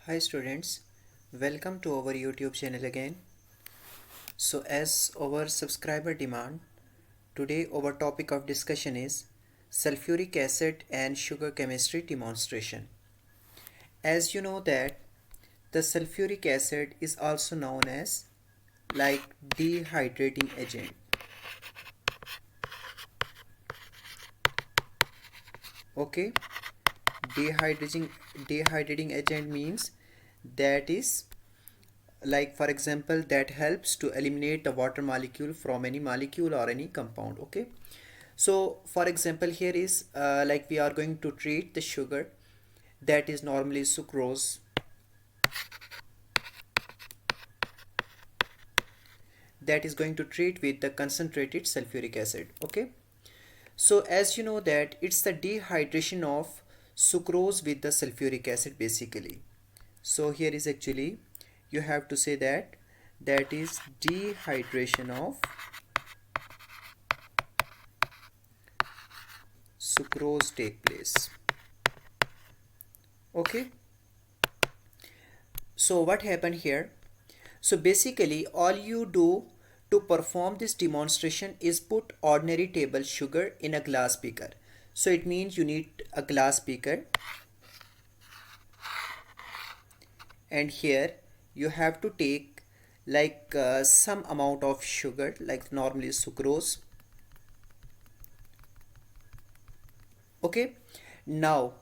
Hi students, welcome to our YouTube channel again. So as our subscriber demand, today our topic of discussion is sulfuric acid and sugar chemistry demonstration. As you know that the sulfuric acid is also known as like dehydrating agent. Okay, dehydrating agent means that is like for example that helps to eliminate the water molecule from any molecule or any compound. Okay, so for example here is like we are going to treat the sugar that is normally sucrose, that is going to treat with the concentrated sulfuric acid. Okay, so as you know that it's the dehydration of sucrose with the sulfuric acid basically. So here is actually you have to say that that is dehydration of sucrose take place. Okay, so what happened here? So basically all you do to perform this demonstration is put ordinary table sugar in a glass beaker. So it means you need a glass beaker, and here you have to take like some amount of sugar like normally sucrose. Okay, now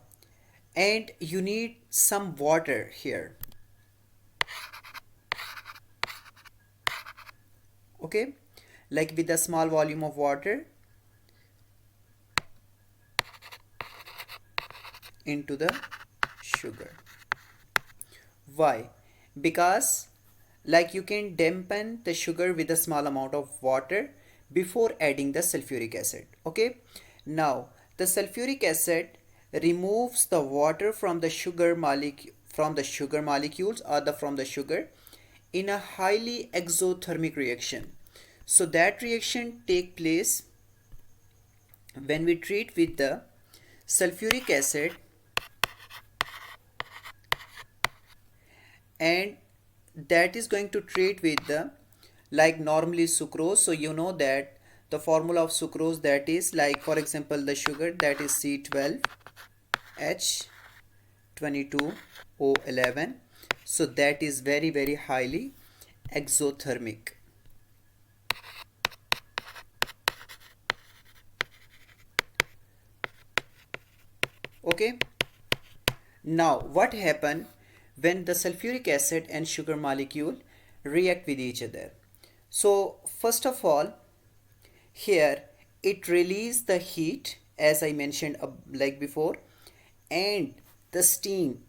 and you need some water here. Okay, like with a small volume of water into the sugar. Why? Because like you can dampen the sugar with a small amount of water before adding the sulfuric acid. Okay, now the sulfuric acid removes the water from the sugar molecules or from the sugar in a highly exothermic reaction. So that reaction take place when we treat with the sulfuric acid and that is going to treat with the like normally sucrose. So you know that the formula of sucrose, that is like for example the sugar, that is C12H22O11. So that is very highly exothermic. Okay, now what happen when the sulfuric acid and sugar molecule react with each other? So first of all, here it release the heat as I mentioned like before, and the steam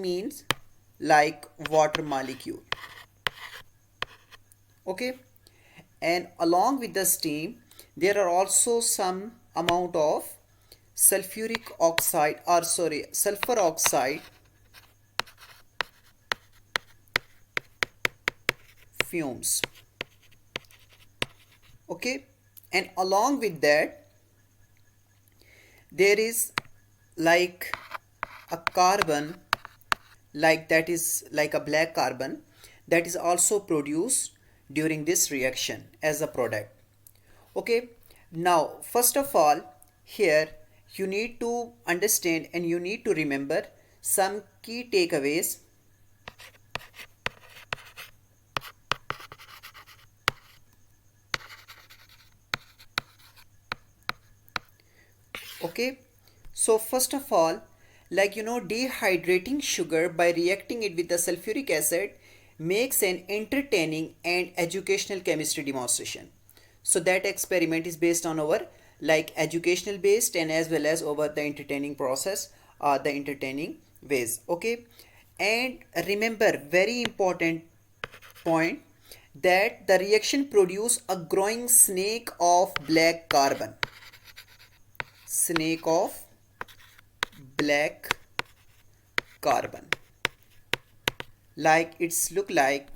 means like water molecule. Okay, and along with the steam there are also some amount of sulfuric oxide, or sorry, sulfur oxide fumes. Okay, and along with that there is like a carbon, like that is like a black carbon, that is also produced during this reaction as a product. Okay, now first of all here you need to understand and you need to remember some key takeaways. Okay, so first of all, like dehydrating sugar by reacting it with the sulfuric acid makes an entertaining and educational chemistry demonstration. So that experiment is based on our like educational based and as well as over the entertaining process or the entertaining ways. Okay, and remember very important point, that the reaction produce a growing snake of black carbon, like it's look like,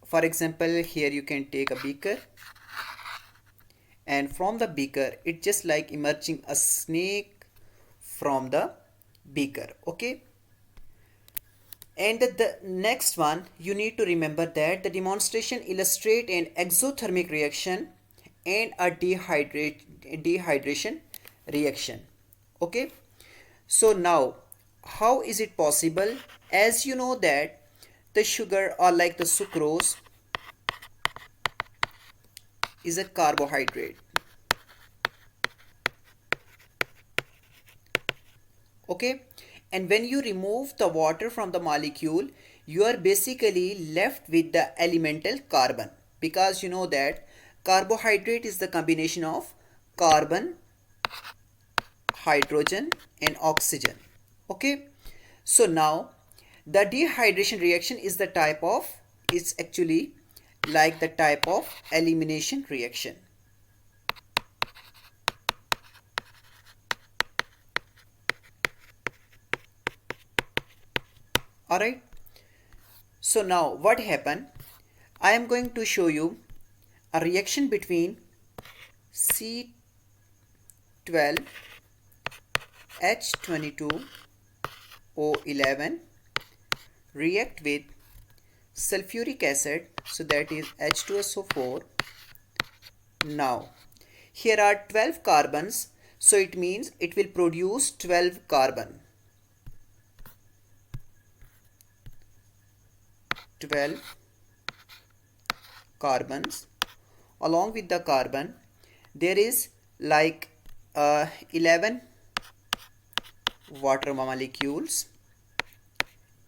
for example here you can take a beaker, and from the beaker it just like emerging a snake from the beaker. Okay, And the next one, you need to remember that the demonstration illustrate an exothermic reaction and a dehydration reaction. Okay. So now, how is it possible? As you know that the sugar or like the sucrose is a carbohydrate. Okay, and when you remove the water from the molecule, you are basically left with the elemental carbon, because you know that carbohydrate is the combination of carbon, hydrogen and oxygen. Okay, so now the dehydration reaction is the type of, it's actually like the type of elimination reaction. All right, so now what happened, I am going to show you a reaction between C12H22O11 react with sulfuric acid, so that is H2SO4. Now here are 12 carbons, so it means it will produce 12 carbon. 12 carbons. Along with the carbon there is like 11 water molecules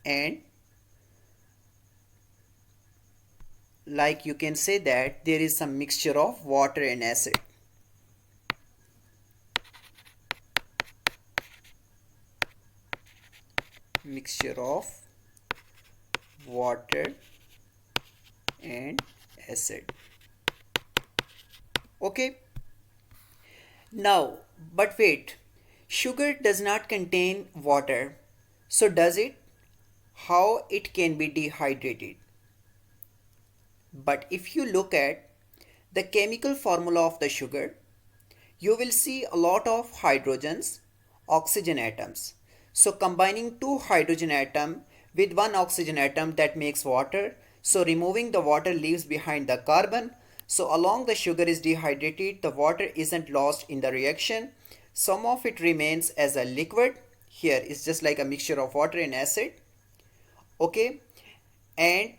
and like you can say that there is some mixture of water and acid. Mixture of water and acid. Okay, now but wait, sugar does not contain water, so does it? How it can be dehydrated? But if you look at the chemical formula of the sugar, you will see a lot of hydrogens, oxygen atoms. So combining two hydrogen atom with one oxygen atom, that makes water. So removing the water leaves behind the carbon. So along the sugar is dehydrated, the water isn't lost in the reaction. Some of it remains as a liquid. Here is just like a mixture of water and acid. Okay, and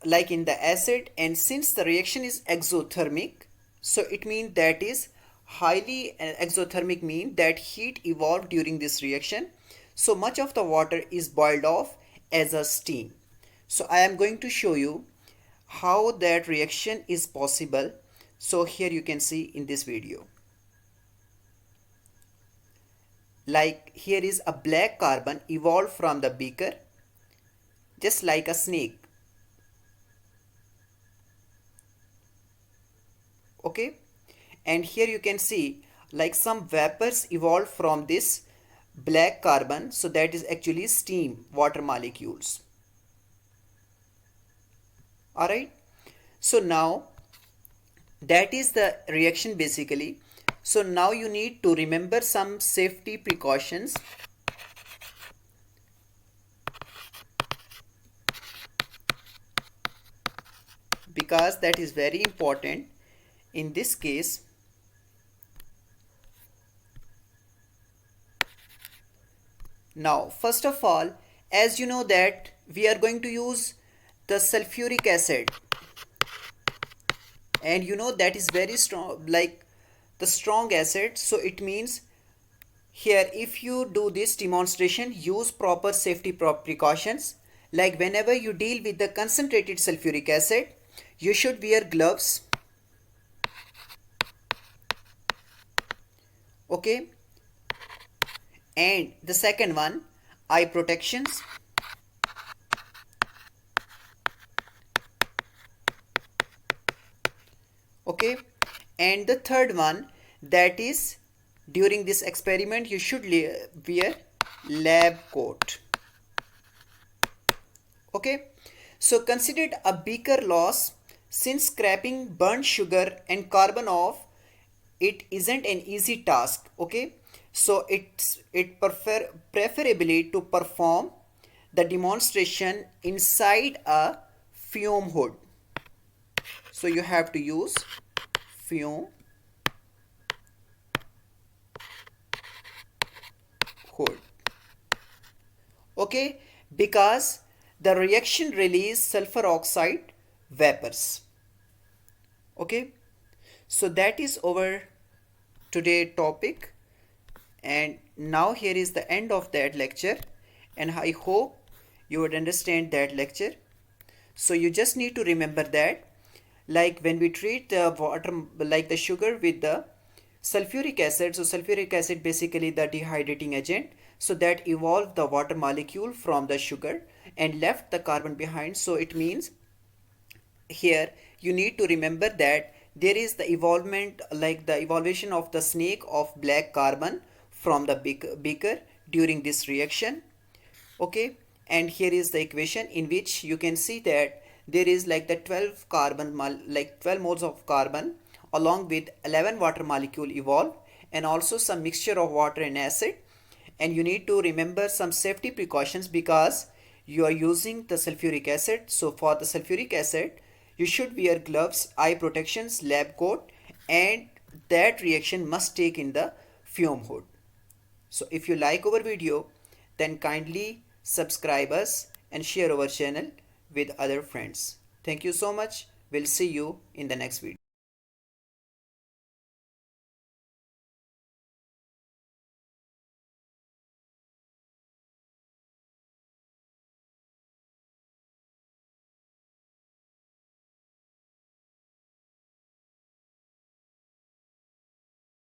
like in the acid, and since the reaction is exothermic, so it means that is highly exothermic, mean that heat evolved during this reaction, so much of the water is boiled off as a steam. So I am going to show you how that reaction is possible. So here you can see in this video, like here is a black carbon evolved from the beaker, just like a snake. Okay, and here you can see like some vapors evolved from this black carbon, so that is actually steam water molecules. All right, so now that is the reaction basically. So now you need to remember some safety precautions. Because that is very important in this case. Now first of all, as you know that we are going to use the sulfuric acid, and you know that is very strong, like the strong acid. So it means here if you do this demonstration, use proper safety precautions. Like whenever you deal with the concentrated sulfuric acid, you should wear gloves. Okay, and the second one, eye protections. Okay, and the third one, that is during this experiment you should wear lab coat. Okay, so considered a beaker loss, since scraping burnt sugar and carbon off it isn't an easy task. Okay, so it preferably to perform the demonstration inside a fume hood. So you have to use fume hood. Okay, because the reaction release sulfur oxide vapors. Okay, so that is our today topic, and now here is the end of that lecture, and I hope you would understand that lecture. So you just need to remember that, like when we treat the water, like the sugar with the sulfuric acid, so sulfuric acid basically the dehydrating agent, so that evolved the water molecule from the sugar and left the carbon behind. So it means here you need to remember that there is the evolvement, like the evolution of the snake of black carbon from the beaker during this reaction. Okay, and here is the equation in which you can see that there is like the 12 carbon like 12 moles of carbon along with 11 water molecule evolved, and also some mixture of water and acid. And you need to remember some safety precautions because you are using the sulfuric acid. So for the sulfuric acid you should wear gloves, eye protections, lab coat, and that reaction must take in the fume hood. So if you like our video, then kindly subscribe us and share our channel with other friends. Thank you so much. We'll see you in the next video.